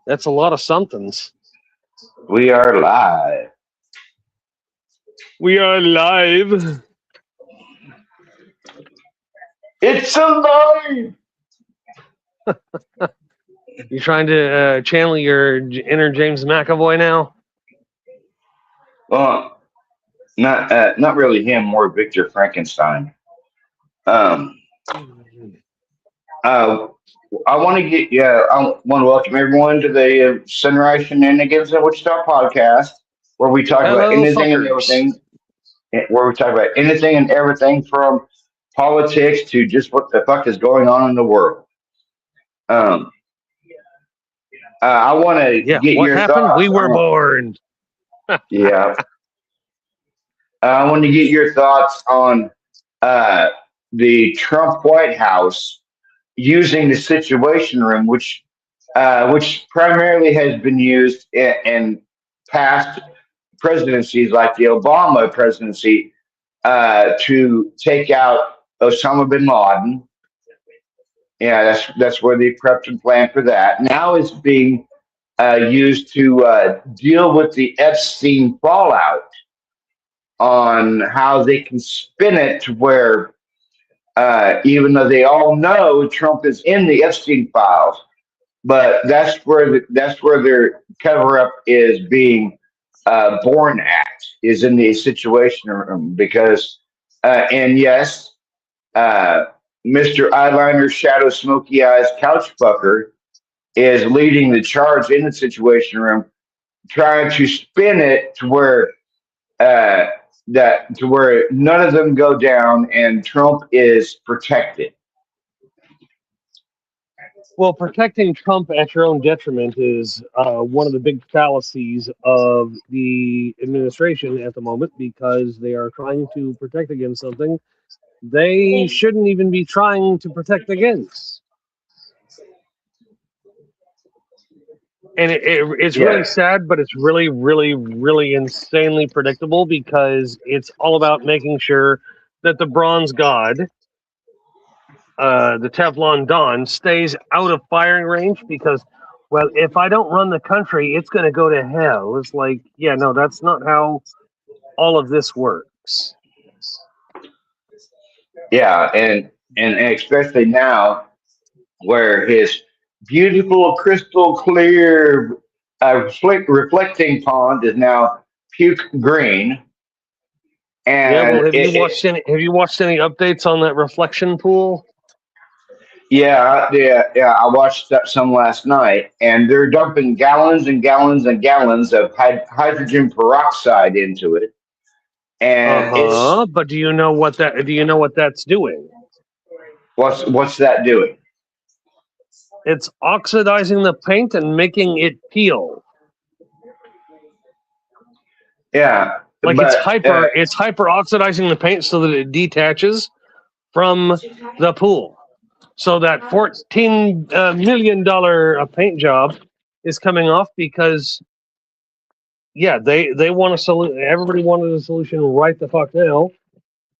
That's a lot of somethings. We are live. We are live. It's alive. You trying to channel your inner James McAvoy now? Well, not really him, more Victor Frankenstein. Um, uh, I want to get yeah, I want to welcome everyone to the Sunrise Shenanigans at Wichita podcast, where we talk about Hello, anything and fuckers. everything. Where we talk about anything and everything from politics to just what the fuck is going on in the world. Um, I want to Yeah, get what your happened? We thoughts were on born. yeah. I want to get your thoughts on uh, the Trump White House using the Situation Room, which primarily has been used in past presidencies, like the Obama presidency, to take out Osama bin Laden. Yeah, that's where the corruption plan for that. Now it's being used to deal with the Epstein fallout on how they can spin it to where, even though they all know Trump is in the Epstein files, but that's where their cover up is being born at, is in the Situation Room because, and yes, uh, Mr. Eyeliner Shadow Smoky Eyes Couch Fucker is leading the charge in the Situation Room, trying to spin it to where uh, to where none of them go down and Trump is protected. Well, protecting Trump at your own detriment is one of the big fallacies of the administration at the moment because they are trying to protect against something they shouldn't even be trying to protect against. And it's really Yeah, sad, but it's really, really, really insanely predictable because it's all about making sure that the bronze god, the Teflon Don, stays out of firing range because, well, if I don't run the country, it's going to go to hell. It's like, yeah, no, that's not how all of this works. yeah, and especially now where his beautiful crystal clear reflecting pond is now puke green, Yeah, well, and have you watched any updates on that reflection pool? yeah. I watched that some last night, and they're dumping gallons and gallons and gallons of hydrogen peroxide into it, and it's But do you know what that's doing? what's that doing? It's oxidizing the paint and making it peel. Yeah, Like but it's hyper oxidizing the paint so that it detaches from the pool. So that $14 million paint job is coming off because yeah, they want a solution. Everybody wanted a solution right the fuck now,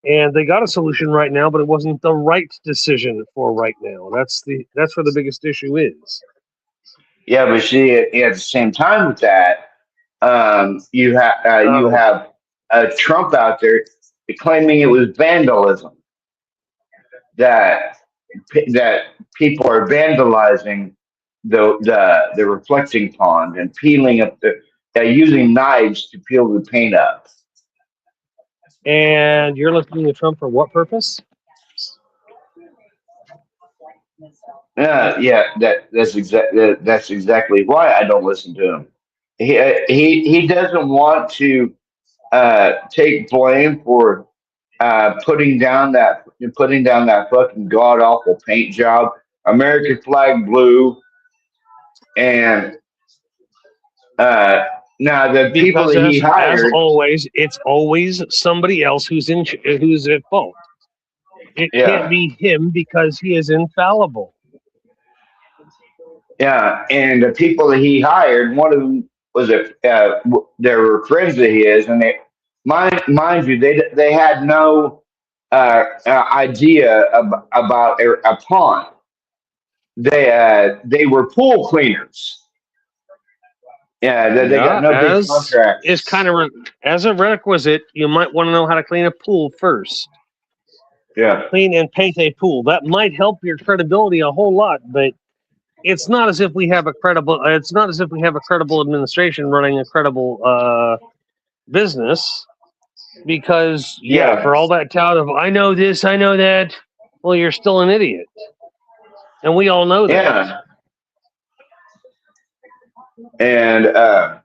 and they got a solution right now, but it wasn't the right decision for right now. That's where the biggest issue is. yeah, but see, at the same time with that, you Oh, have Trump out there claiming it was vandalism, that that people are vandalizing the reflecting pond and peeling up using knives to peel the paint up. and you're looking at Trump for what purpose? Yeah, that's exactly why I don't listen to him. He doesn't want to take blame for putting down that fucking god awful paint job. American flag blue, and uh, now the people Because that he as hired, always, it's always somebody else who's at fault. It can't yeah, be him because he is infallible. yeah, and the people that he hired, one of them was they were friends of his, and mind you, they had no idea about a pond. They were pool cleaners. Yeah, they got Yeah, no big as is contracts. kind of as a requisite, you might want to know how to clean a pool first. Yeah, Clean and paint a pool. That might help your credibility a whole lot, but it's not as if we have a credible. It's not as if we have a credible administration running a credible business. Because yeah, yeah, for all that tout of I know this, I know that. Well, you're still an idiot, and we all know that. yeah. And uh,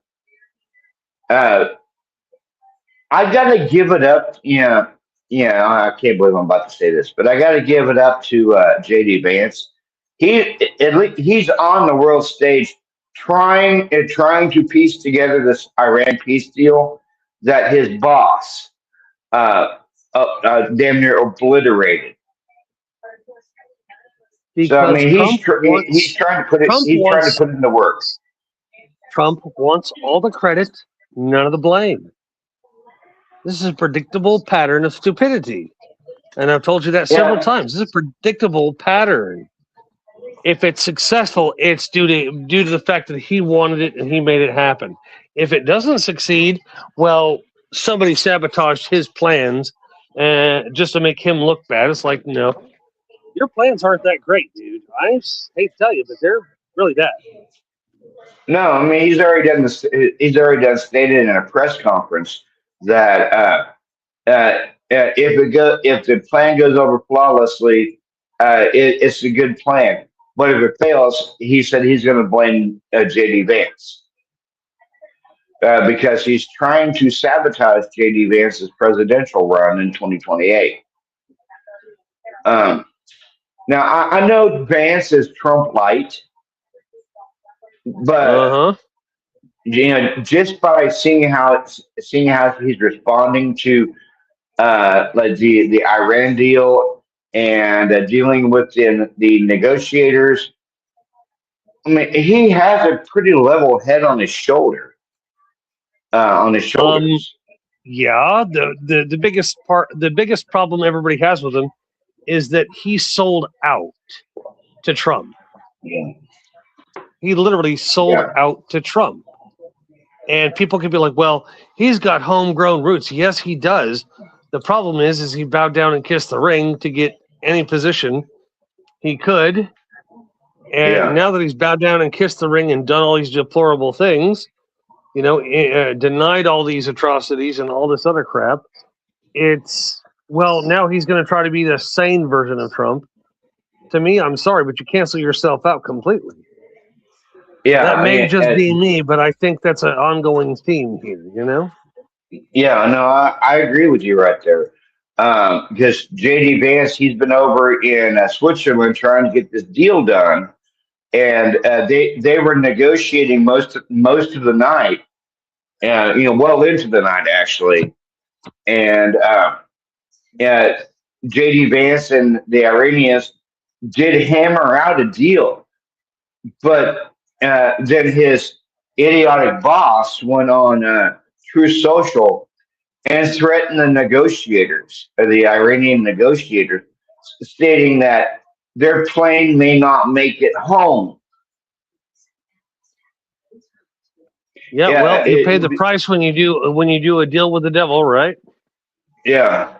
I gotta give it up. Yeah, yeah. I can't believe I'm about to say this, but I gotta give it up to JD Vance. He at least he's on the world stage, trying to piece together this Iran peace deal that his boss damn near obliterated. So I Because mean, he's trying to put it. Trump He's trying to wants put it into work. Trump wants all the credit, none of the blame. This is a predictable pattern of stupidity. And I've told you that several Yeah, times. This is a predictable pattern. If it's successful, it's due to the fact that he wanted it and he made it happen. If it doesn't succeed, well, somebody sabotaged his plans just to make him look bad. It's like, no, your plans aren't that great, dude. I hate to tell you, but they're really bad. no, I mean he's already done stated in a press conference that if the plan goes over flawlessly, it's a good plan. But if it fails, he said he's going to blame JD Vance because he's trying to sabotage JD Vance's presidential run in 2028. Um, Now I know Vance is Trump light, Uh but huh. just by seeing how he's responding to like the Iran deal and dealing with the negotiators. I mean, he has a pretty level head on his shoulder, on his Um. shoulders. Yeah. The biggest problem everybody has with him is that he sold out to Trump. Yeah, He literally sold yeah, out to Trump. And people could be like, well, he's got homegrown roots. Yes, he does. The problem is he bowed down and kissed the ring to get any position he could. And yeah, now that he's bowed down and kissed the ring and done all these deplorable things, denied all these atrocities and all this other crap, it's, well, now he's going to try to be the sane version of Trump. To me, I'm sorry, but you cancel yourself out completely. yeah. That I may mean, just be me, but I think that's an ongoing theme here. yeah. No, I agree with you right there. Because JD Vance, he's been over in Switzerland trying to get this deal done, and they were negotiating most of the night, and well into the night actually, and uh, JD Vance and the Iranians did hammer out a deal, but then his idiotic boss went on True Social and threatened the negotiators, the Iranian negotiators, stating that their plane may not make it home. Yeah, Yeah, well, you pay the price when you do a deal with the devil, right? yeah,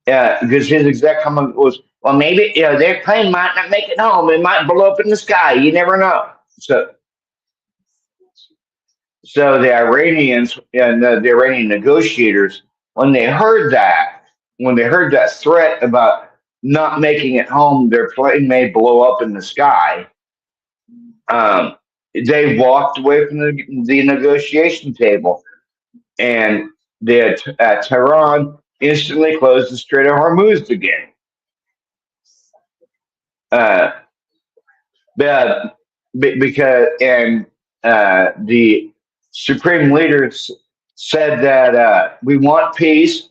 yeah. Because his exact comment was, "Well, maybe their plane might not make it home. It might blow up in the sky. You never know." So the Iranians and the Iranian negotiators, when they heard that, threat about not making it home, their plane may blow up in the sky. Um, they walked away from the negotiation table, and Tehran instantly closed the Strait of Hormuz again. Uh, but, because the supreme leaders said that we want peace.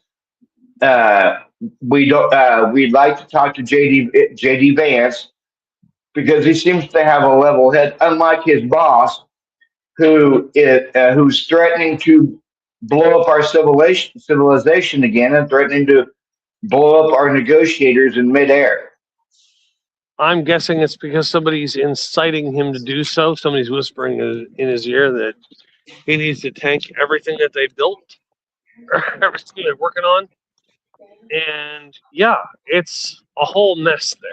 We don't. We'd like to talk to JD Vance because he seems to have a level head, unlike his boss, who's threatening to blow up our civilization again and threatening to blow up our negotiators in midair. I'm guessing it's because somebody's inciting him to do so. Somebody's whispering in his ear that He needs to tank everything that they built, everything they're working on, and yeah, it's a whole mess there.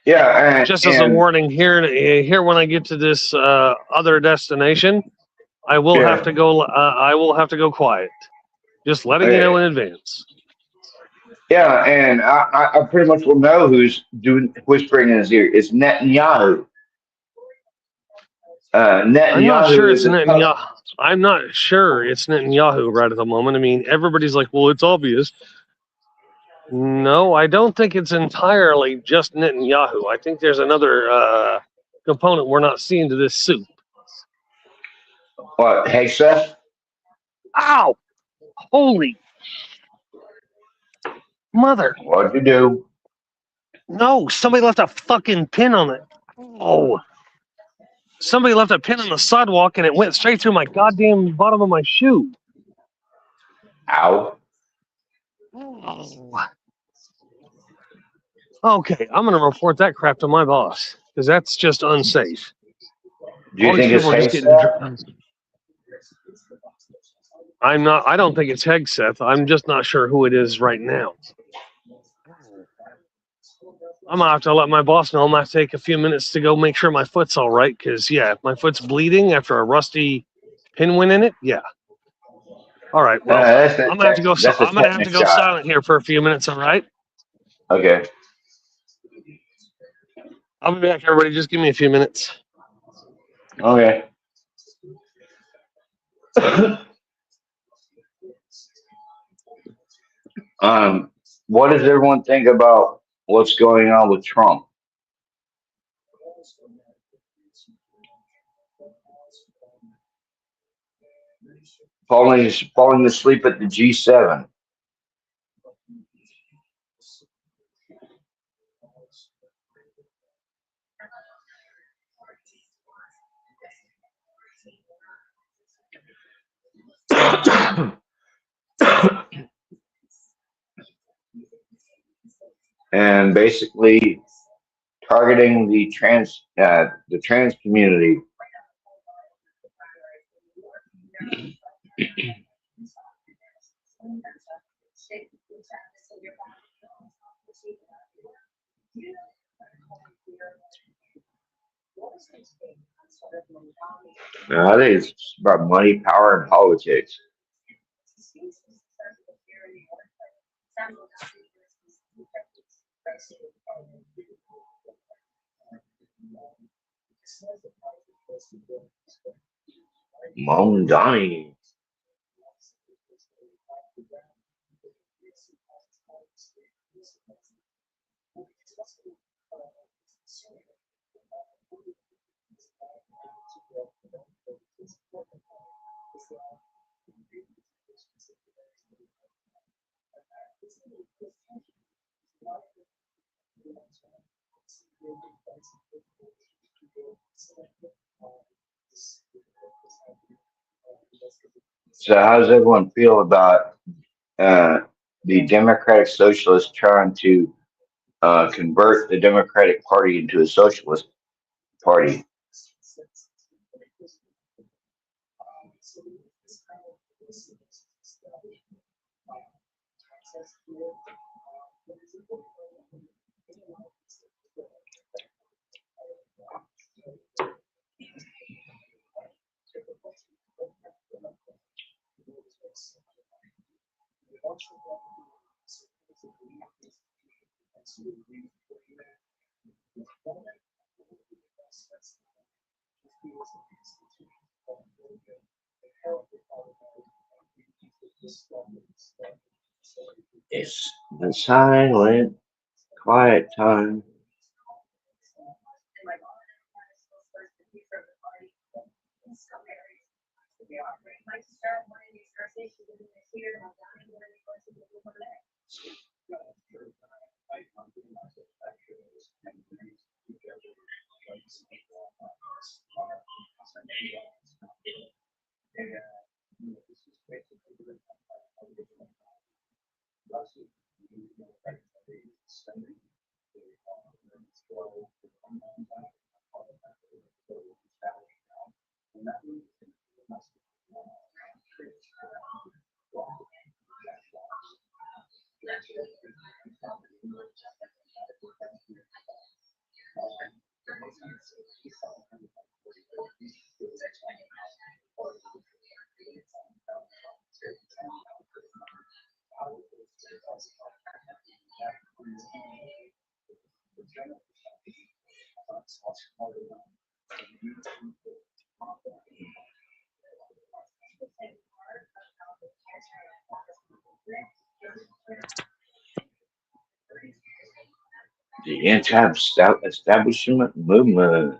Yeah, Just as a and warning, here when I get to this other destination, I will have yeah, to go. I will have to go quiet. Just letting you uh, know in advance. yeah, and I pretty much will know who's doing whispering in his ear. It's Netanyahu. I'm not sure Netanyahu it's is a puppet. Netanyahu. I'm not sure it's Netanyahu right at the moment. I mean, everybody's like, "Well, it's obvious." No, I don't think it's entirely just Netanyahu. I think there's another component we're not seeing to this soup. What, Hegseth? Ow! Holy mother! What'd you do? No, somebody left a fucking pin on it. Oh, somebody left a pin on the sidewalk and it went straight through my goddamn bottom of my shoe. Ow. Oh. Okay, I'm gonna report that crap to my boss because that's just unsafe. Do All you these think it's people are just getting. Hegseth? I'm not. I don't think it's Hegseth. I'm just not sure who it is right now. I'm gonna have to let my boss know. I'm gonna have to take a few minutes to go make sure my foot's all right. Because yeah, if my foot's bleeding after a rusty pin went in it, yeah. All right. Well, I'm gonna have to go. That's a I'm gonna have to tetanus go shot. silent here for a few minutes. All right. Okay. I'll be back, everybody. Just give me a few minutes. Okay. um, what does everyone think about what's going on with Trump? Falling asleep at the G7. And basically targeting the trans community. I think it's about money, power, and politics. Mom and Donnie. So how does everyone feel about uh, the Democratic Socialists trying to convert the Democratic Party into a socialist party? It's the silent, quiet time. The anti-establishment movement.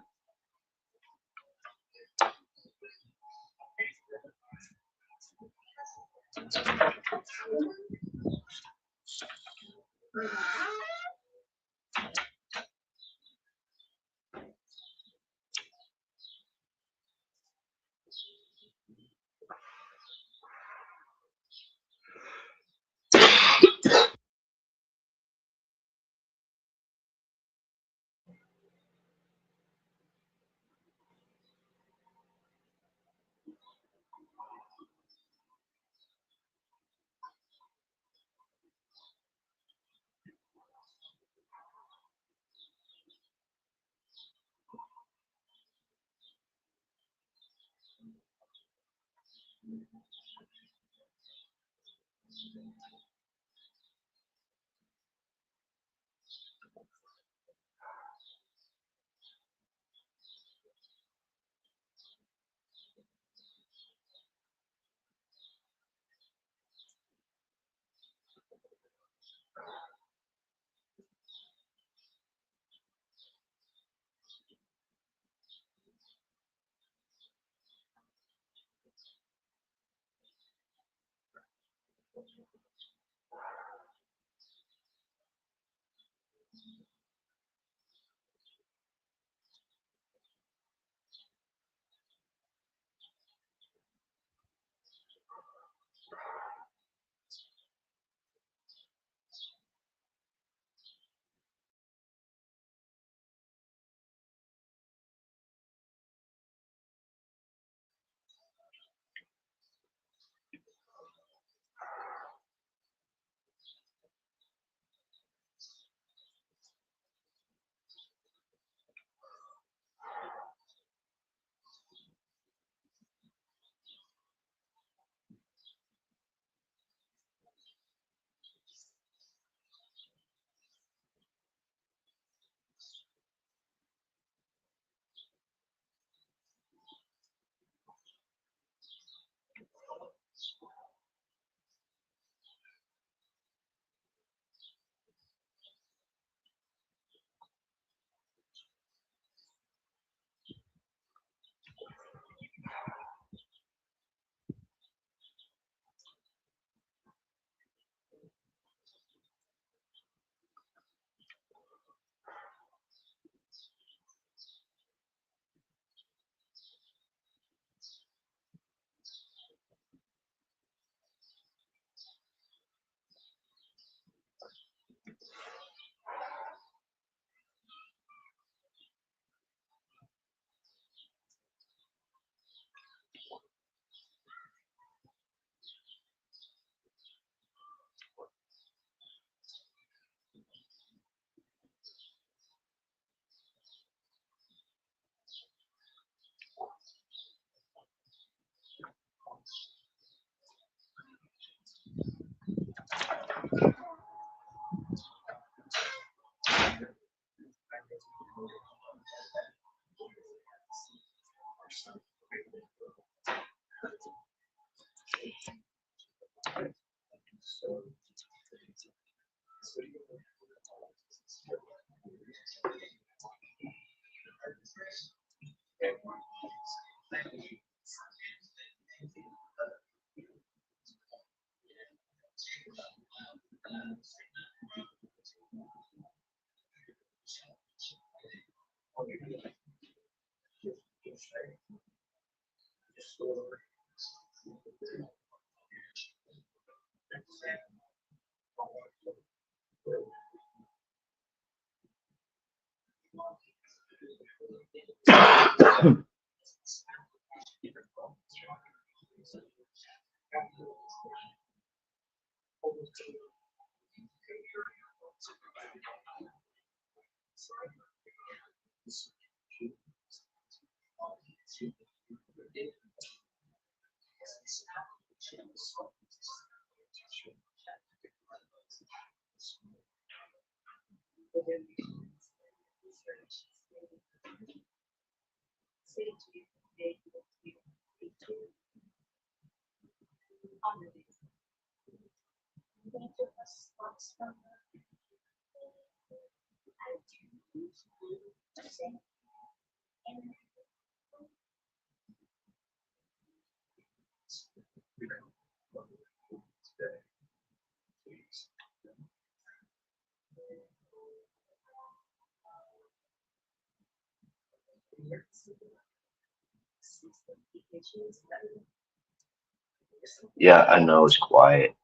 Yeah, I know it's quiet.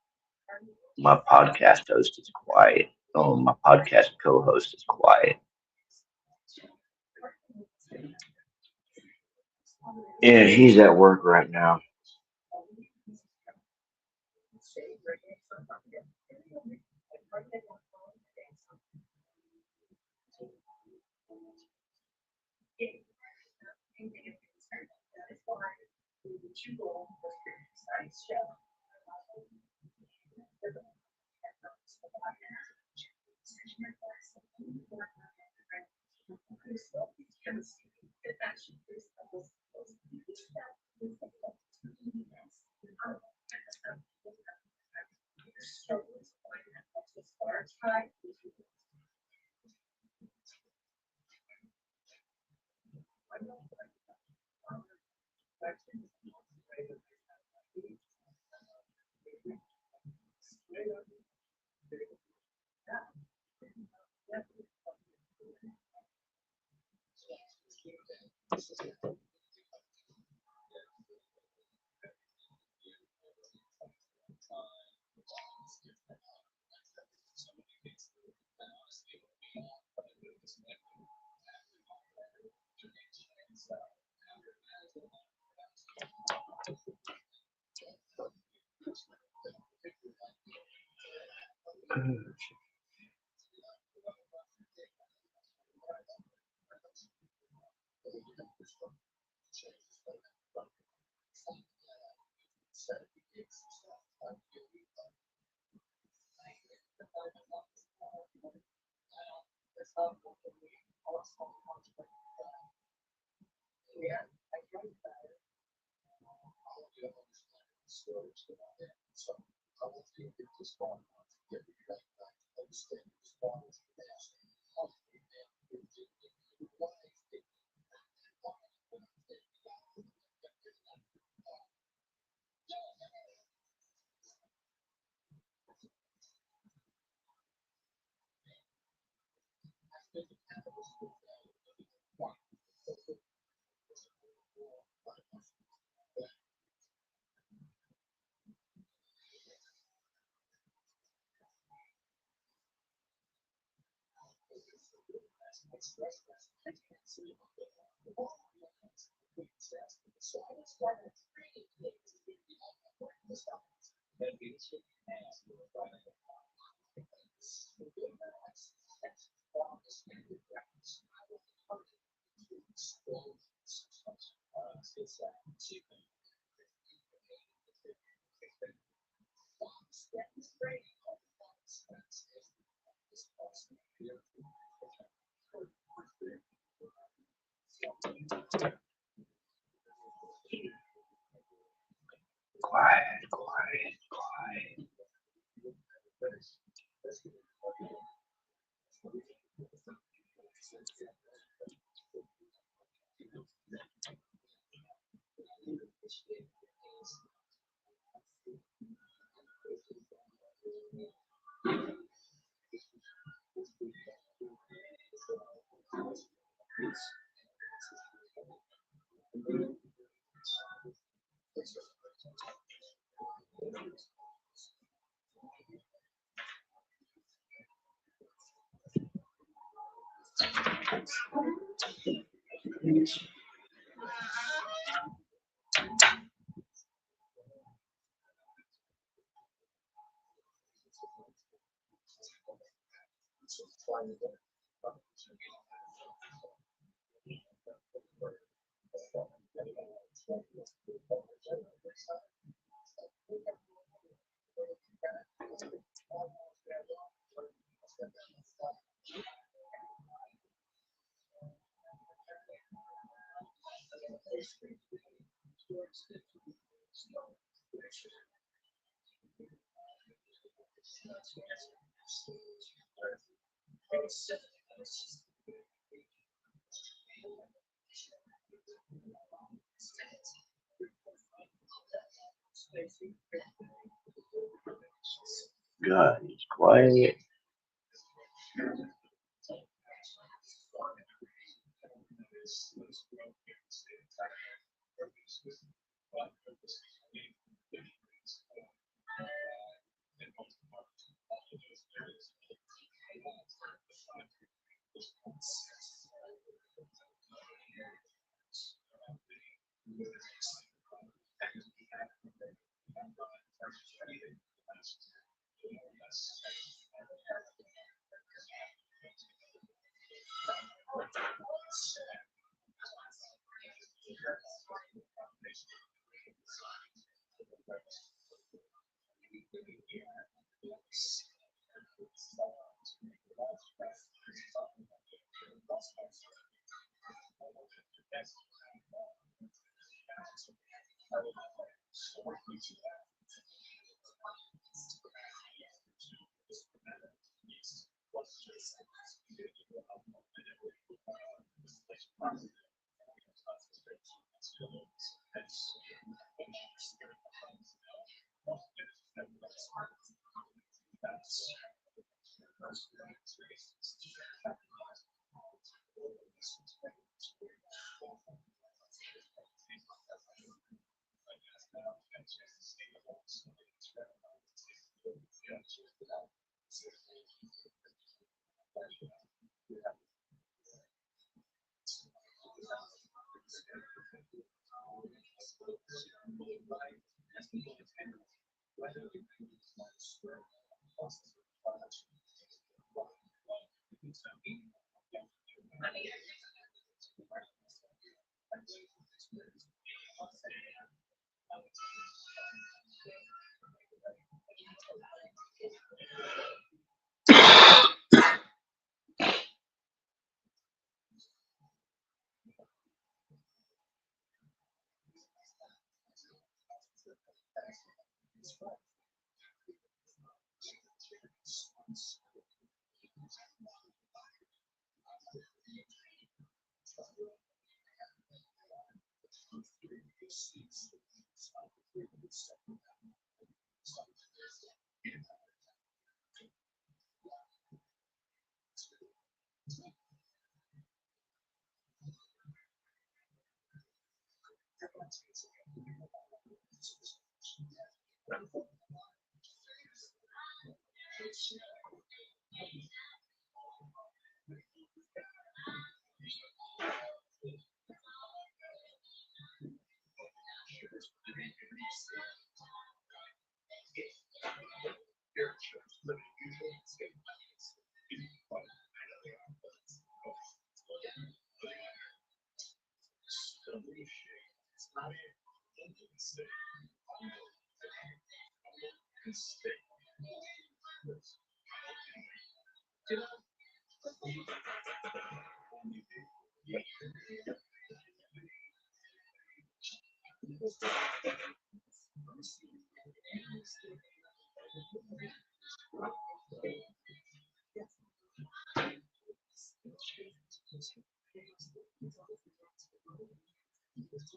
My podcast host is quiet. Oh, my podcast co-host is quiet. And he's at work right now. Quiet, quiet, quiet. God, he's quiet.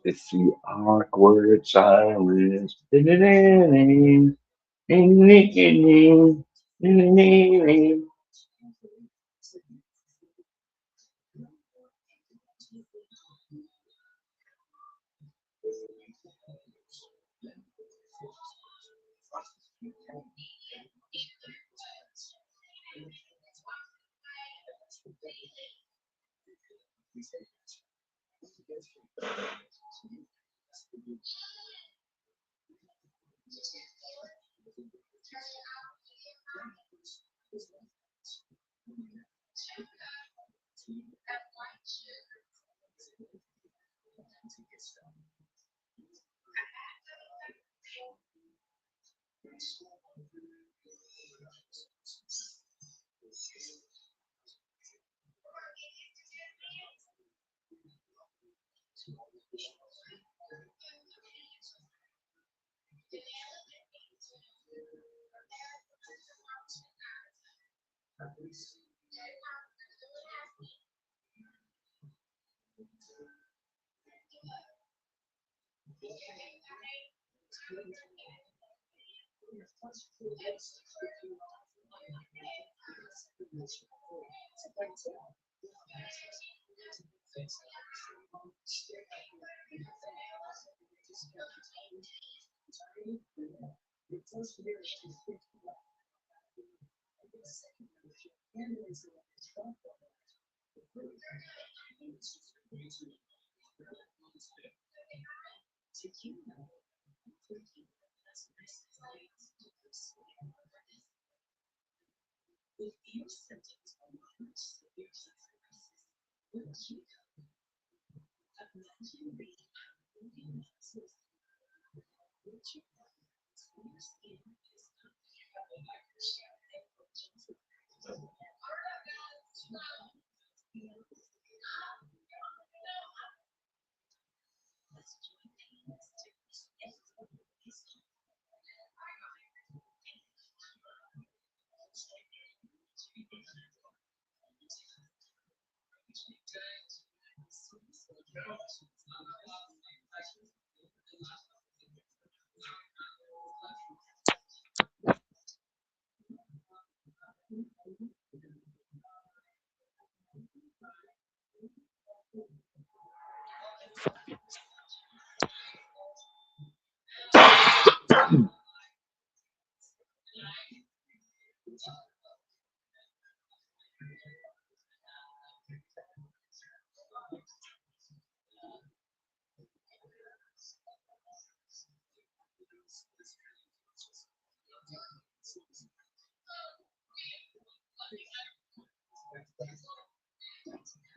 It's the awkward silence.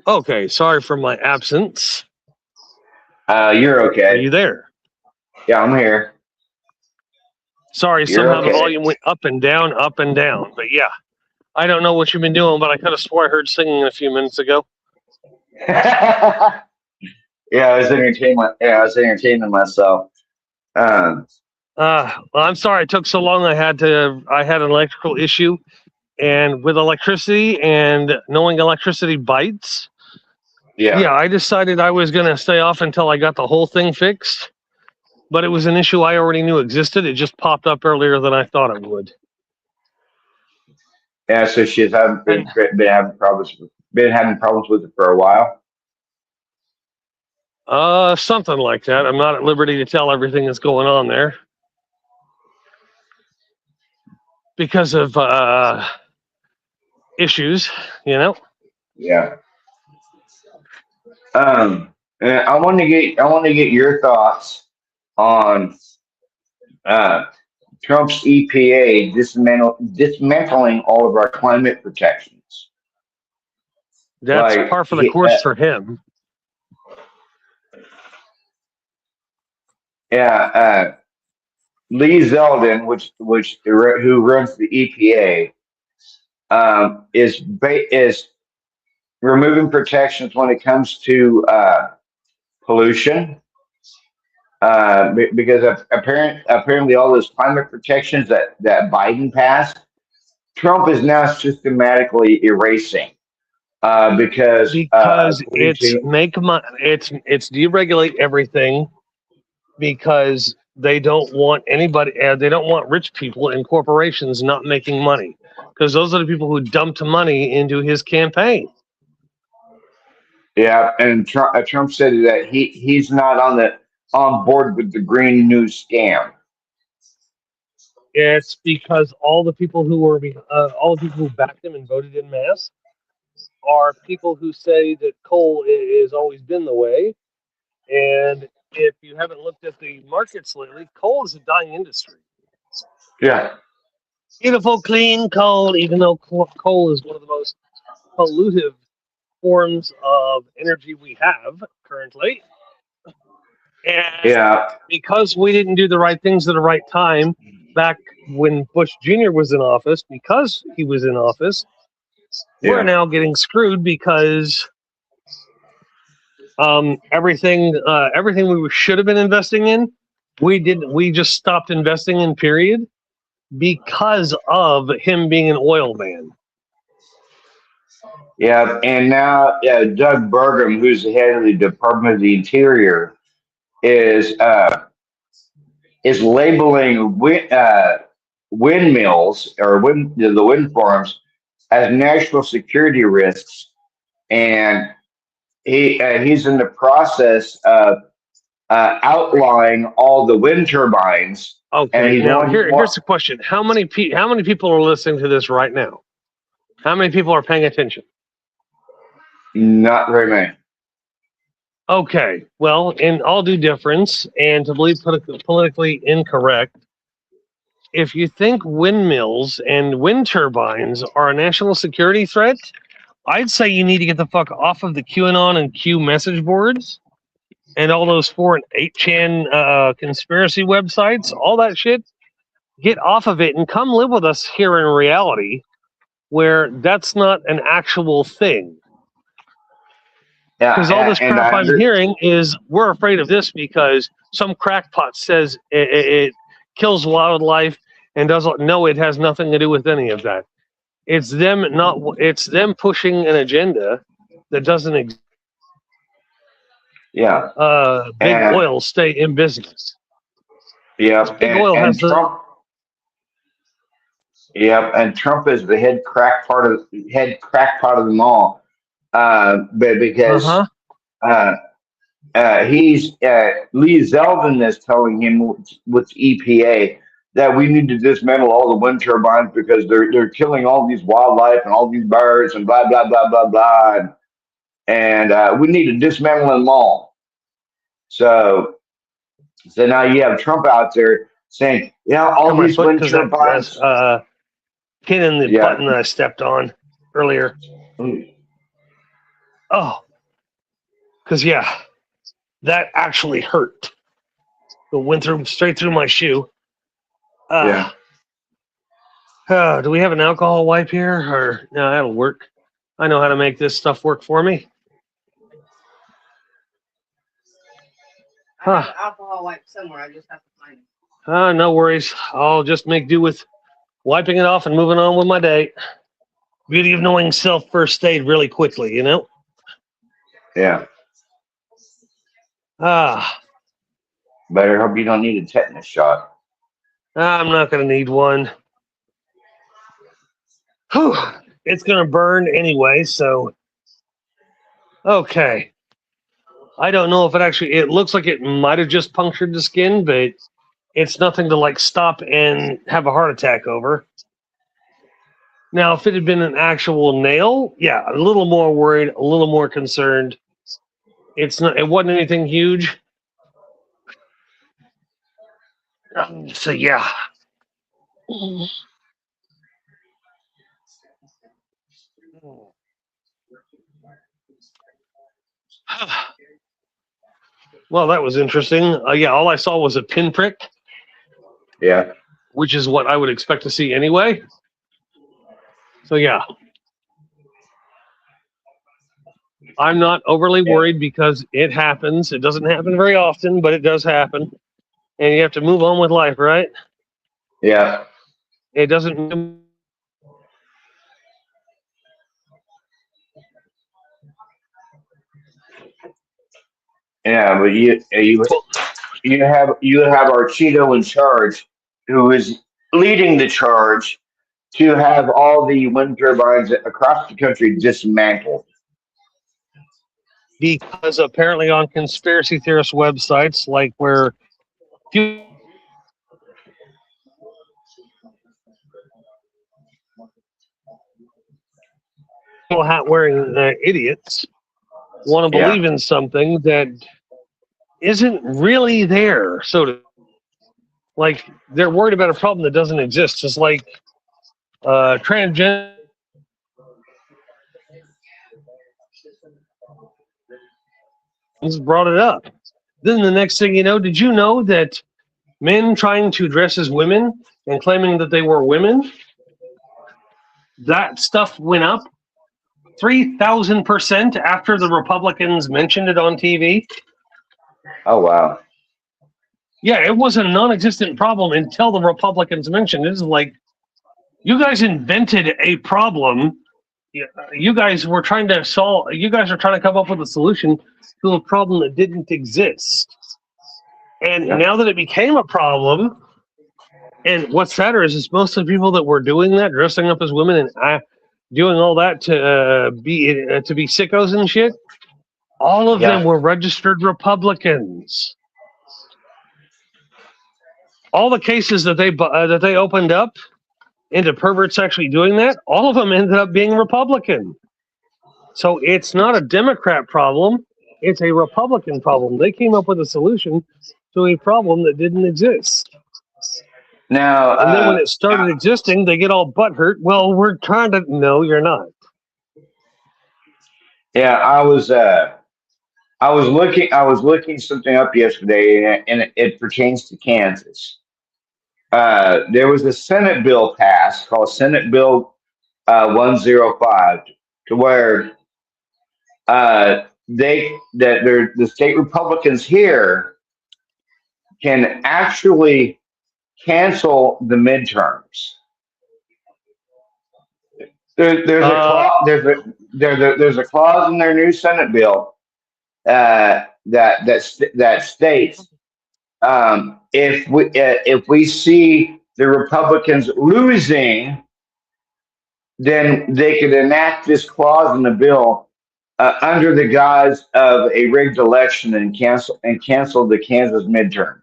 Okay, sorry for my absence. You're Are okay. you there? Yeah, I'm here. Sorry, You're somehow the okay. volume went up and down, up and down. But yeah, I don't know what you've been doing, but I could have swore I heard singing a few minutes ago. Yeah, I was entertaining. I was entertaining myself. Um, Well, I'm sorry it took so long. I had an electrical issue, and with electricity and knowing electricity bites, yeah, yeah, I decided I was going to stay off until I got the whole thing fixed. But it was an issue I already knew existed. It just popped up earlier than I thought it would. yeah. So she's having And been having problems with it for a while. something like that. I'm not at liberty to tell everything that's going on there because of issues, you know. Yeah. And I want to get your thoughts on uh, Trump's EPA dismantling all of our climate protections. That's Like, par for the course for him. yeah, Lee Zeldin, who runs the EPA, is removing protections when it comes to pollution. Because apparently all those climate protections that Biden passed, Trump is now systematically erasing because according It's to it's deregulate everything because they don't want anybody. They don't want rich people and corporations not making money because those are the people who dumped money into his campaign. yeah, and Trump said that he's not on board with the Green New scam. It's because all the people all the people who backed him and voted in mass are people who say that coal has always been the way. And if you haven't looked at the markets lately, coal is a dying industry. Yeah, Beautiful, clean coal, even though coal is one of the most pollutive forms of energy we have currently. And yeah, because we didn't do the right things at the right time back when Bush Jr. was in office, because he was in office, we're yeah, now getting screwed because everything we should have been investing in, we didn't. We just stopped investing in. Period, because of him being an oil man. Yeah, and now Doug Burgum, who's the head of the Department of the Interior, is uh, is labeling windmills or the wind farms as national security risks, and he's in the process of outlawing all the wind turbines, and Okay, he's now wanting here's the question: how many people are listening to this right now? How many people are paying attention? not very many. Okay, well, in all due difference, and to believe politically incorrect, if you think windmills and wind turbines are a national security threat, I'd say you need to get the fuck off of the QAnon and Q message boards and all those 4 and 8chan conspiracy websites, all that shit. Get off of it and come live with us here in reality, where that's not an actual thing. Yeah, Because all this and crap I I'm hearing is we're afraid of this because some crackpot says it kills wildlife and doesn't know it has nothing to do with any of that. It's them not. It's them pushing an agenda that doesn't exist. yeah, Big and oil stay in business. yeah, Big oil has and the Trump. Yep, and Trump is the head crackpot of them all. But because huh. uh, he's Lee Zeldin is telling him with EPA that we need to dismantle all the wind turbines because they're killing all these wildlife and all these birds and blah blah blah blah blah, and we need to dismantle them all. So so now you have Trump out there saying, yeah, all Cut my these foot wind because that turbines. pin in the Yeah. button that I stepped on earlier. Oh, because yeah, that actually hurt. It went through straight through my shoe. Yeah. Do we have an alcohol wipe here? Or no, that'll work. I know how to make this stuff work for me. I have an alcohol wipe somewhere. I just have to find it. No worries. I'll just make do with wiping it off and moving on with my day. Beauty of knowing self first aid really quickly, you know? Yeah. Ah, Better hope you don't need a tetanus shot. I'm not going to need one. Whew, it's going to burn anyway, so. Okay. I don't know if it looks like it might have just punctured the skin, but it's nothing to like stop and have a heart attack over. Now, if it had been an actual nail, yeah, a little more worried, a little more concerned. It wasn't anything huge. So yeah. Well, that was interesting. Yeah, all I saw was a pinprick. Yeah. Which is what I would expect to see anyway. So yeah. I'm not overly worried because it happens. It doesn't happen very often, but it does happen. And you have to move on with life, right? Yeah. It doesn't. Yeah, but you have our Cheeto in charge, who is leading the charge to have all the wind turbines across the country dismantled. Because apparently on conspiracy theorist websites, like where people hat wearing idiots want to Yeah. believe in something that isn't really there. Like they're worried about a problem that doesn't exist. Just like transgender brought it up. Then the next thing you know, did you know that men trying to dress as women and claiming that they were women, that stuff went up 3,000% after the Republicans mentioned it on TV? Oh wow. Yeah, it was a non-existent problem until the Republicans mentioned it. It's like, you guys invented a problem Yeah, you guys were trying to solve. You guys are trying to come up with a solution to a problem that didn't exist, and Yeah. now that it became a problem, and what's sadder is most of the people that were doing that, dressing up as women and doing all that to be sickos and shit. All of them Yeah. were registered Republicans. All the cases that they opened up into perverts actually doing that, all of them ended up being Republican. So it's not a Democrat problem, it's a Republican problem. They came up with a solution to a problem that didn't exist. Now, And then when it started existing, they get all butthurt. Well, we're trying to. No, you're not. yeah, I was looking something up yesterday, and it pertains to Kansas. There was a Senate bill passed called Senate Bill 105, to where the state Republicans here can actually cancel the midterms. There's a clause in their new Senate bill that states, if we see the Republicans losing, then they could enact this clause in the bill under the guise of a rigged election and cancel the Kansas midterms.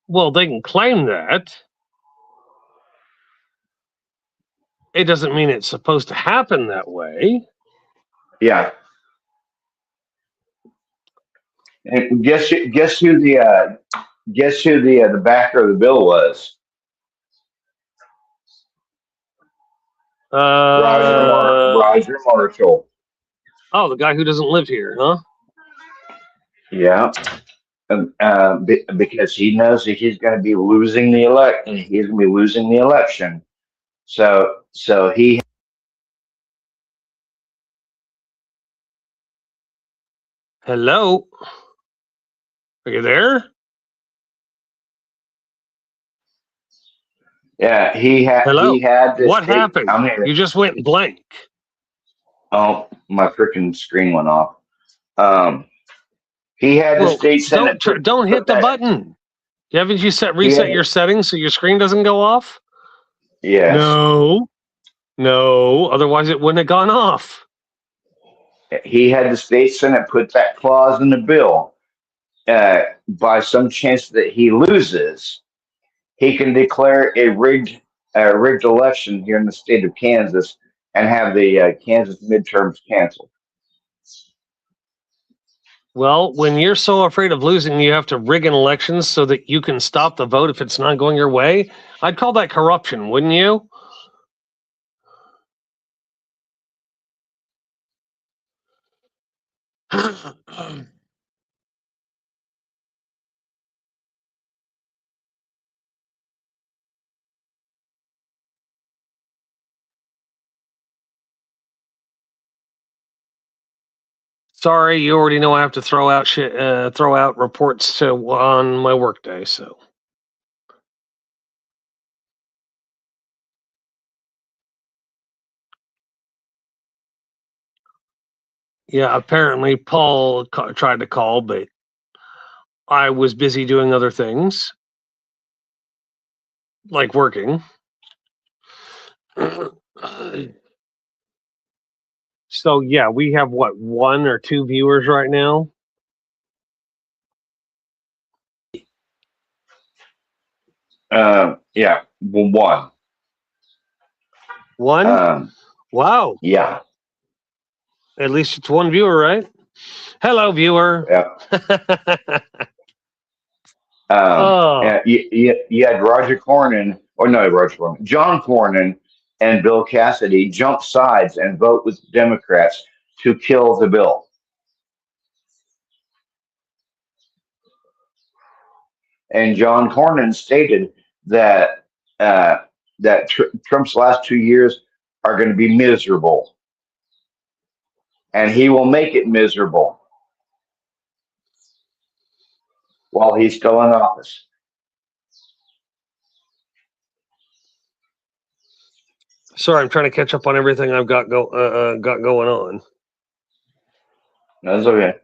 Well, they can claim that. It doesn't mean it's supposed to happen that way. Yeah. And guess who the backer of the bill was? Roger Marshall. Oh, the guy who doesn't live here, huh? Yeah. Because he knows that he's going to be losing the election. So he. Hello, are you there? Yeah, Hello. he had this. What happened? You just went blank. Oh, my freaking screen went off. He had the state senate. Don't hit the button. Haven't you reset your settings so your screen doesn't go off? Yes. No. Otherwise, it wouldn't have gone off. He had the state senate put that clause in the bill. By some chance that he loses, he can declare a rigged election here in the state of Kansas and have the Kansas midterms canceled. Well, when you're so afraid of losing, you have to rig an election so that you can stop the vote if it's not going your way. I'd call that corruption, wouldn't you? Sorry, you already know I have to throw out reports on my workday. So, yeah, apparently Paul tried to call, but I was busy doing other things, like working. So, yeah, we have what, 1 or 2 viewers right now? Yeah, 1. 1? Wow. Yeah. At least it's 1 viewer, right? Hello, viewer. Yeah. You had John Cornyn and Bill Cassidy jump sides and vote with Democrats to kill the bill. And John Cornyn stated that Trump's last 2 years are going to be miserable, and he will make it miserable while he's still in office. Sorry, I'm trying to catch up on everything I've got going on. That's okay.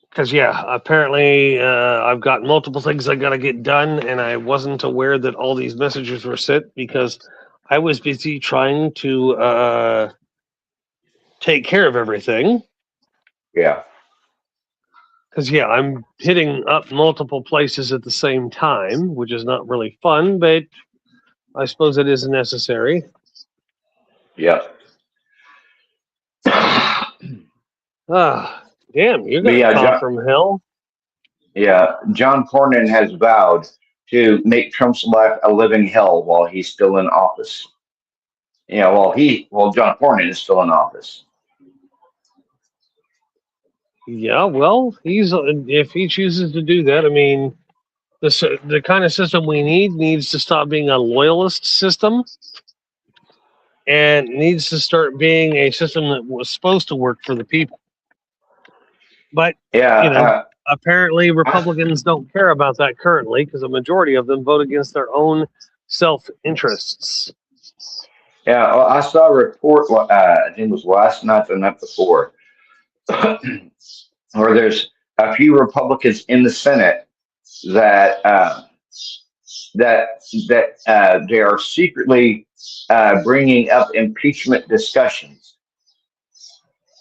Because yeah, apparently I've got multiple things I got to get done, and I wasn't aware that all these messages were sent because I was busy trying to take care of everything. Yeah. Because yeah, I'm hitting up multiple places at the same time, which is not really fun, but I suppose it is necessary. Yeah. Ah, damn, you But got a yeah, cough from hell. John Cornyn has vowed to make Trump's life a living hell while he's still in office. Yeah, while John Cornyn is still in office. Yeah, well, he's if he chooses to do that, I mean, the kind of system we need needs to stop being a loyalist system and needs to start being a system that was supposed to work for the people. But Yeah, you know, apparently Republicans don't care about that currently because a majority of them vote against their own self interests. yeah. Well, I saw a report. I think it was last night, the night before, where there's a few Republicans in the Senate that they are secretly bringing up impeachment discussions,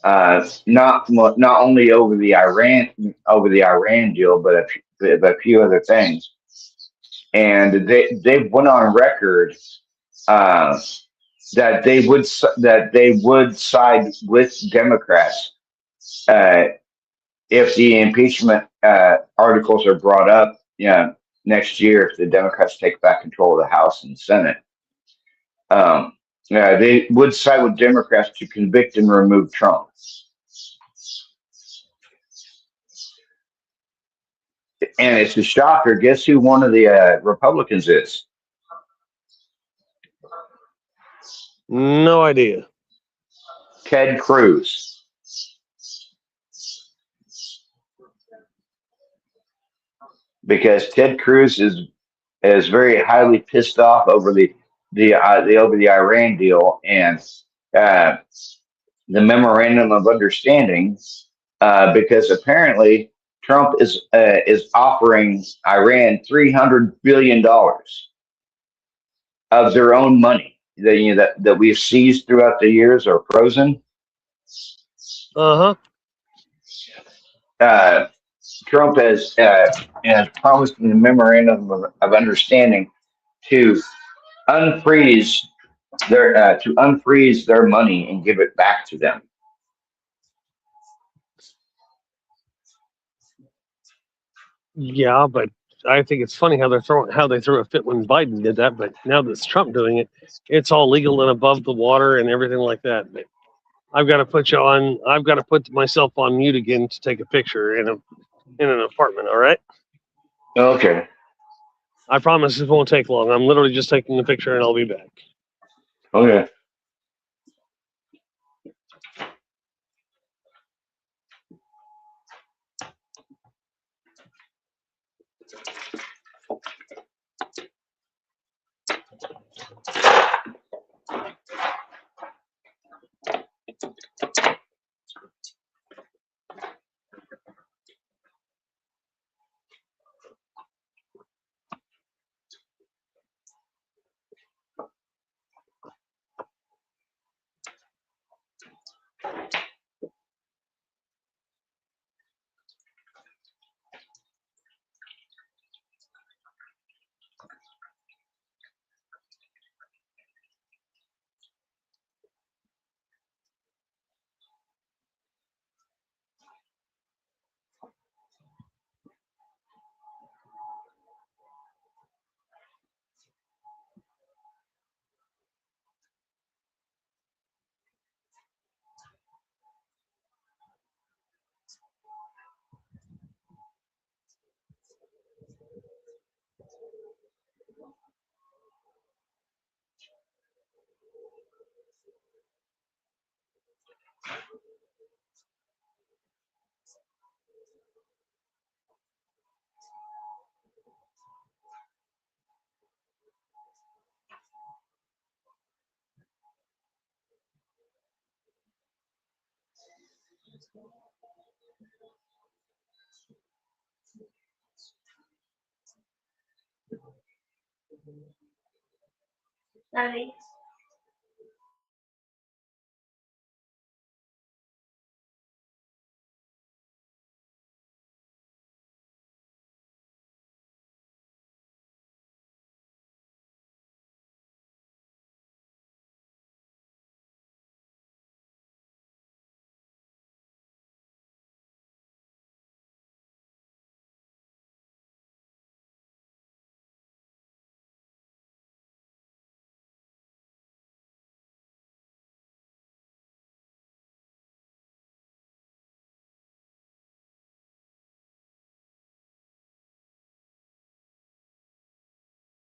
not only over the Iran deal, but a few other things, and they went on record uh, that they would side with Democrats uh, if the impeachment articles are brought up. Yeah, next year if the Democrats take back control of the House and Senate. Um, they would side with Democrats to convict and remove Trump. And it's a shocker. Guess who one of the Republicans is? No idea. Ted Cruz. Because Ted Cruz is very highly pissed off over the Iran deal and uh, the memorandum of understanding, because apparently Trump is offering Iran $300 billion of their own money that we've seized throughout the years or frozen. Uh huh. Uh, Trump has promised in the memorandum of understanding to unfreeze their money and give it back to them. Yeah, but I think it's funny how they threw a fit when Biden did that. But now that's Trump doing it, it's all legal and above the water and everything like that. But I've got to put you on. I've got to put myself on mute again to take a picture in an apartment. All right. Okay. I promise this won't take long. I'm literally just taking a picture and I'll be back. Okay.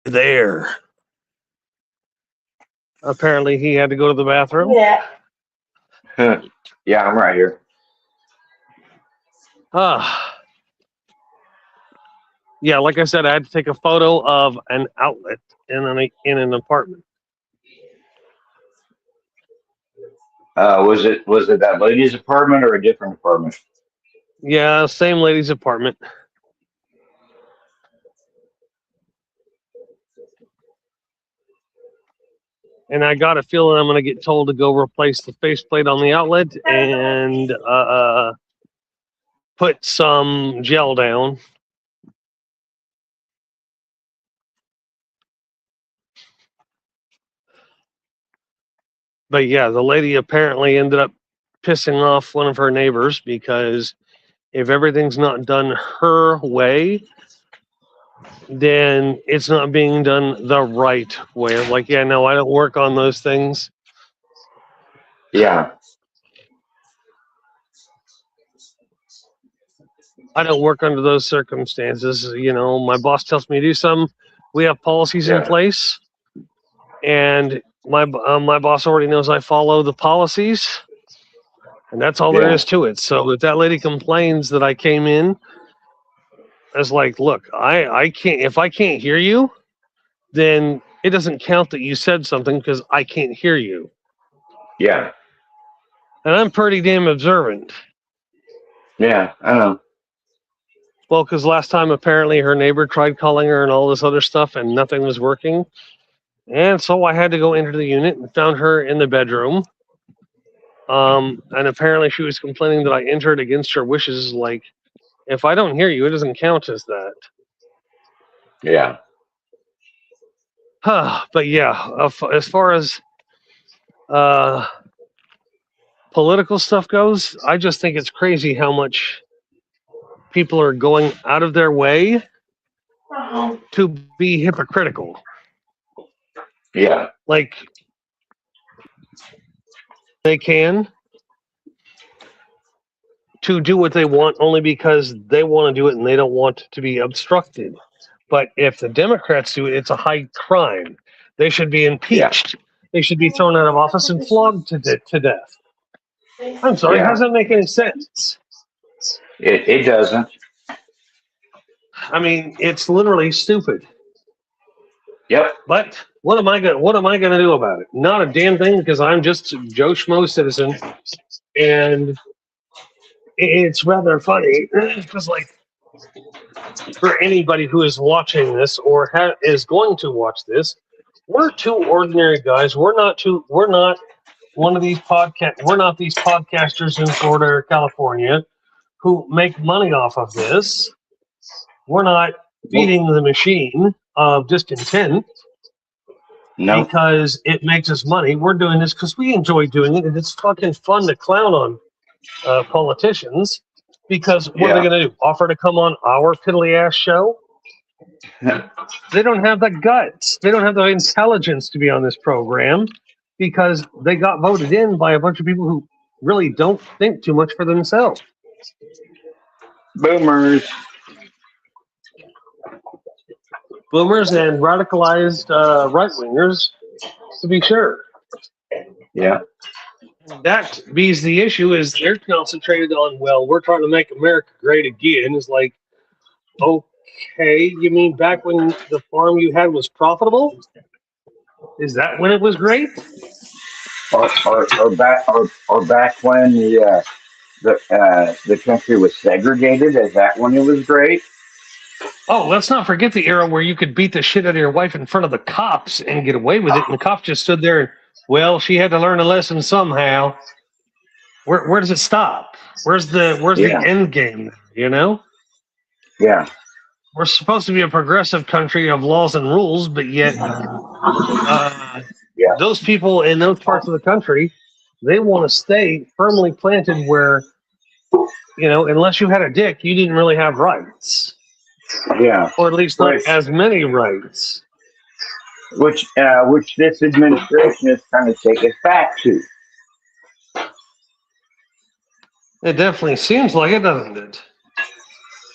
There. Apparently, he had to go to the bathroom. Yeah. Yeah, I'm right here. Ah, yeah. Like I said, I had to take a photo of an outlet in an apartment. Was it that lady's apartment or a different apartment? Yeah, same lady's apartment. And I got a feeling I'm going to get told to go replace the faceplate on the outlet and put some gel down. But yeah, the lady apparently ended up pissing off one of her neighbors because if everything's not done her way, then it's not being done the right way. I'm like, yeah, no, I don't work on those things. Yeah. I don't work under those circumstances. You know, my boss tells me to do something. We have policies in Yeah. place, and my boss already knows I follow the policies, and that's all there Yeah. is to it. So if that lady complains that I came in, it's like, look, I can't. If I can't hear you, then it doesn't count that you said something because I can't hear you. Yeah. And I'm pretty damn observant. Yeah. I know. Well, because last time apparently her neighbor tried calling her and all this other stuff, and nothing was working. And so I had to go into the unit and found her in the bedroom. And apparently she was complaining that I entered against her wishes. Like, if I don't hear you, it doesn't count as that. Yeah. But yeah, as far as political stuff goes, I just think it's crazy how much people are going out of their way to be hypocritical. Yeah. Like, they can to do what they want only because they want to do it and they don't want to be obstructed. But if the Democrats do it, it's a high crime. They should be impeached. They should be thrown out of office and flogged to death. I'm sorry, how Yeah. does that make any sense? It doesn't. I mean, it's literally stupid. Yep. But what am I gonna do about it? Not a damn thing, because I'm just a Joe Schmo citizen, and it's rather funny because, like, for anybody who is watching this or is going to watch this, we're two ordinary guys. We're not one of these podcast. We're not these podcasters in Florida or California who make money off of this. We're not feeding the machine of discontent No. because it makes us money. We're doing this because we enjoy doing it, and it's fucking fun to clown on politicians. Because what are they Yeah. going to do? Offer to come on our piddly ass show? They don't have the guts. They don't have the intelligence to be on this program because they got voted in by a bunch of people who really don't think too much for themselves. Boomers. Boomers and radicalized right wingers, to be sure. Yeah. That be's the issue, is they're concentrated on, well, we're trying to make America great again. It's like, okay, you mean back when the farm you had was profitable? Is that when it was great? Or back when the country was segregated. Is that when it was great? Oh, let's not forget the era where you could beat the shit out of your wife in front of the cops and get away with it, and the cop just stood there and, well, she had to learn a lesson somehow. Where does it stop? Where's the Yeah. end game? You know, Yeah. we're supposed to be a progressive country of laws and rules, but yet Yeah. those people in those parts of the country, they want to stay firmly planted where, you know, unless you had a dick, you didn't really have rights, Yeah. or at least not Which as many rights. which this administration is trying to take us back to. It definitely seems like it, doesn't it?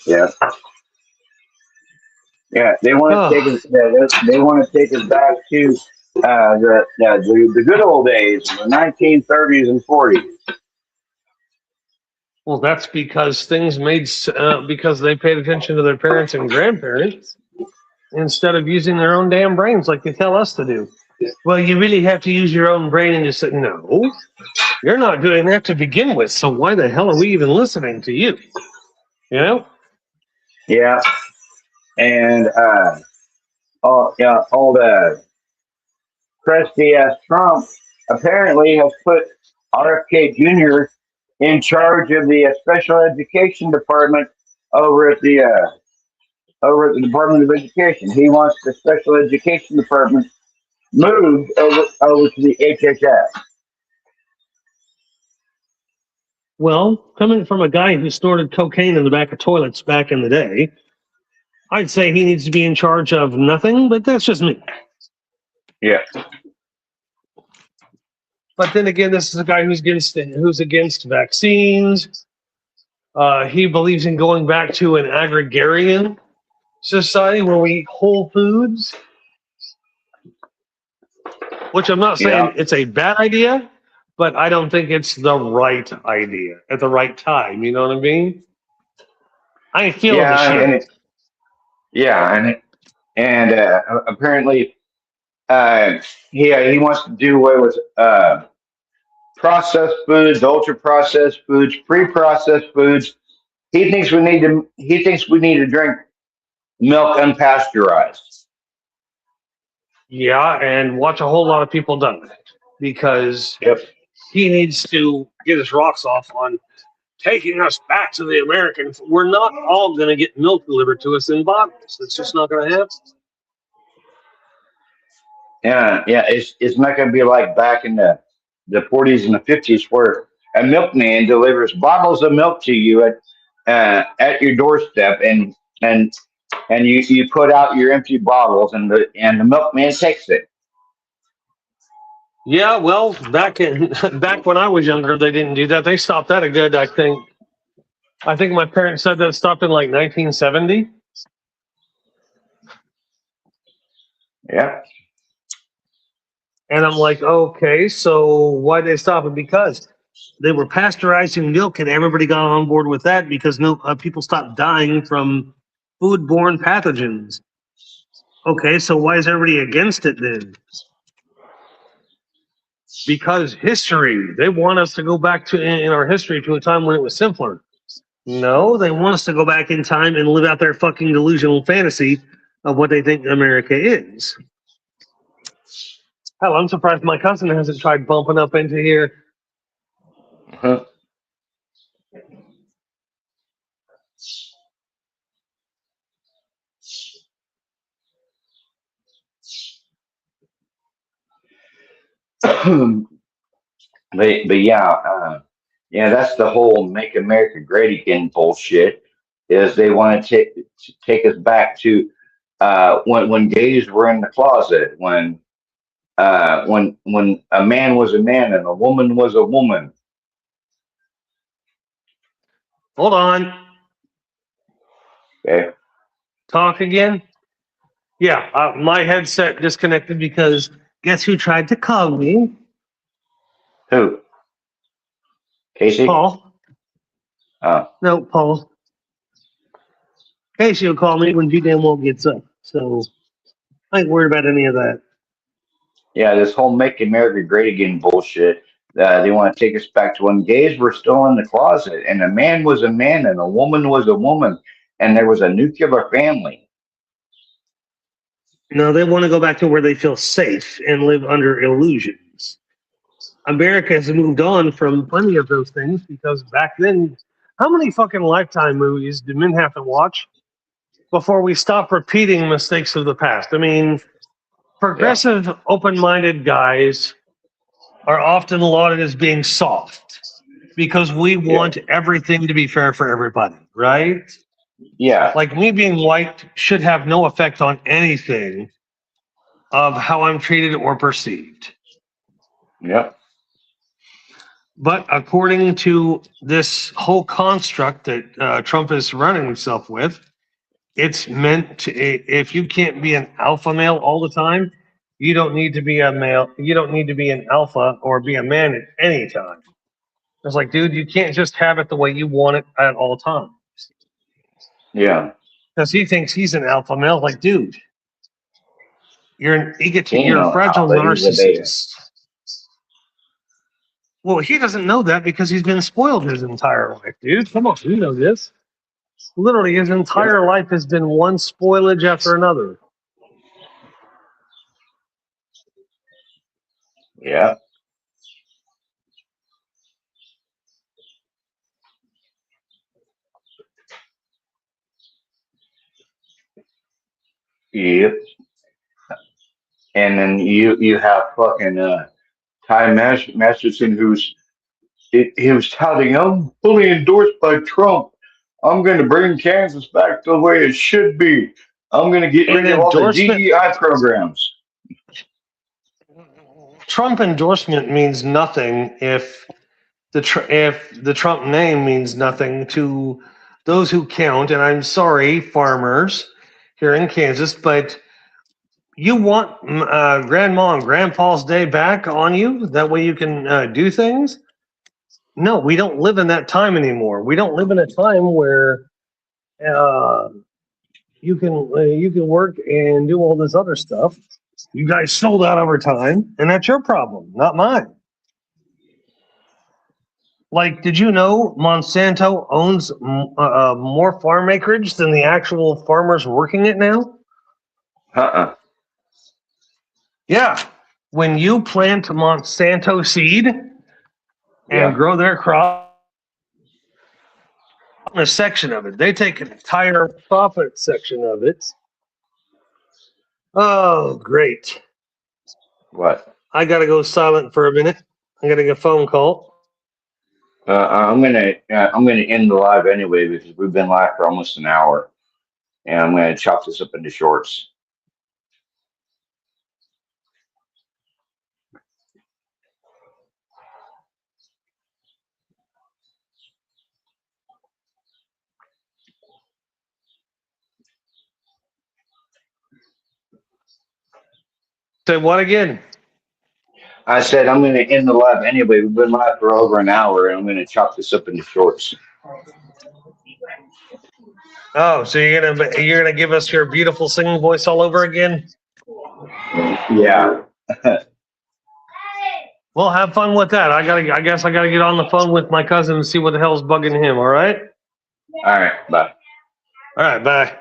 Yeah. Yeah. They want to take us. They want to take us back to the good old days, the 1930s and 40s. Well, that's because things because they paid attention to their parents and grandparents instead of using their own damn brains like they tell us to do. Well, you really have to use your own brain, and just say, no, you're not doing that to begin with. So why the hell are we even listening to you? You know? Yeah. And all the crusty ass Trump apparently has put RFK Jr. in charge of the special education department over at the Department of Education. He wants the special education department moved over to the HHS. Well, coming from a guy who snorted cocaine in the back of toilets back in the day, I'd say he needs to be in charge of nothing, but that's just me. Yeah. But then again, this is a guy who's against vaccines. He believes in going back to an agrarian society where we eat whole foods, which I'm not saying it's a bad idea, but I don't think it's the right idea at the right time. You know what I mean? I ain't feeling the shit. And apparently he wants to do away with processed foods, ultra processed foods, pre-processed foods. He thinks we need to drink milk unpasteurized. Yeah, and watch a whole lot of people done it because he needs to get his rocks off on taking us back to the American. We're not all going to get milk delivered to us in bottles. It's just not going to happen. Yeah, it's not going to be like back in the 40s and the 50s where a milkman delivers bottles of milk to you at your doorstep, and you put out your empty bottles, and the milkman takes it. Yeah, well, back when I was younger, they didn't do that. They stopped that a good, I think my parents said that stopped in like 1970. Yeah. And I'm like, okay, so why did they stop it? Because they were pasteurizing milk, and everybody got on board with that because people stopped dying from foodborne pathogens. Okay, so why is everybody against it then? Because history. They want us to go back to in our history to a time when it was simpler. No, they want us to go back in time and live out their fucking delusional fantasy of what they think America is. Hell, I'm surprised my cousin hasn't tried bumping up into here. Uh-huh. but yeah, that's the whole "Make America Great Again" bullshit. Is they want to take us back to when gays were in the closet, when a man was a man and a woman was a woman. Hold on. Okay. Talk again? Yeah, my headset disconnected because guess who tried to call me? Who? Casey? Paul. Oh. No, Paul. Casey will call me when G damn well gets up. So I ain't worried about any of that. Yeah, this whole "Make America Great Again" bullshit They want to take us back to when gays were still in the closet, and a man was a man, and a woman was a woman, and there was a nuclear family. No, they want to go back to where they feel safe and live under illusions. America has moved on from plenty of those things because back then, how many fucking Lifetime movies did men have to watch before we stop repeating mistakes of the past? I mean, progressive, open-minded guys are often lauded as being soft because we want everything to be fair for everybody, right? Yeah. Like me being white should have no effect on anything of how I'm treated or perceived. Yep. But according to this whole construct that Trump is running himself with, it's meant to, if you can't be an alpha male all the time, you don't need to be a male. You don't need to be an alpha or be a man at any time. It's like, dude, you can't just have it the way you want it at all times. Yeah. Because he thinks he's an alpha male. Like, dude, you're an He you're a know fragile alpha, he's a beta. narcissist. Well, he doesn't know that because he's been spoiled his entire life, dude. Come on, you know this. Literally, his entire life has been one spoilage after another. Yeah. Yep. And then you have fucking Ty Masterson, he was touting, I'm fully endorsed by Trump. I'm going to bring Kansas back the way it should be. I'm going to get rid of all the DEI programs. Trump endorsement means nothing if the Trump name means nothing to those who count. And I'm sorry, farmers here in Kansas, but you want Grandma and Grandpa's day back on you. That way you can do things. No, we don't live in that time anymore. We don't live in a time where you can work and do all this other stuff. You guys sold out over time, and that's your problem, not mine. Like, did you know Monsanto owns more farm acreage than the actual farmers working it now? Yeah. When you plant Monsanto seed and grow their crop, a section of it, they take an entire profit section of it. Oh, great. What? I got to go silent for a minute. I'm getting a phone call. I'm gonna end the live anyway because we've been live for almost an hour, and I'm gonna chop this up into shorts. Say what again? I said I'm gonna end the live anyway. We've been live for over an hour, and I'm gonna chop this up into shorts. Oh, so you're gonna give us your beautiful singing voice all over again? Yeah. Well, have fun with that. I guess I gotta get on the phone with my cousin and see what the hell's bugging him. All right. All right. Bye. All right. Bye.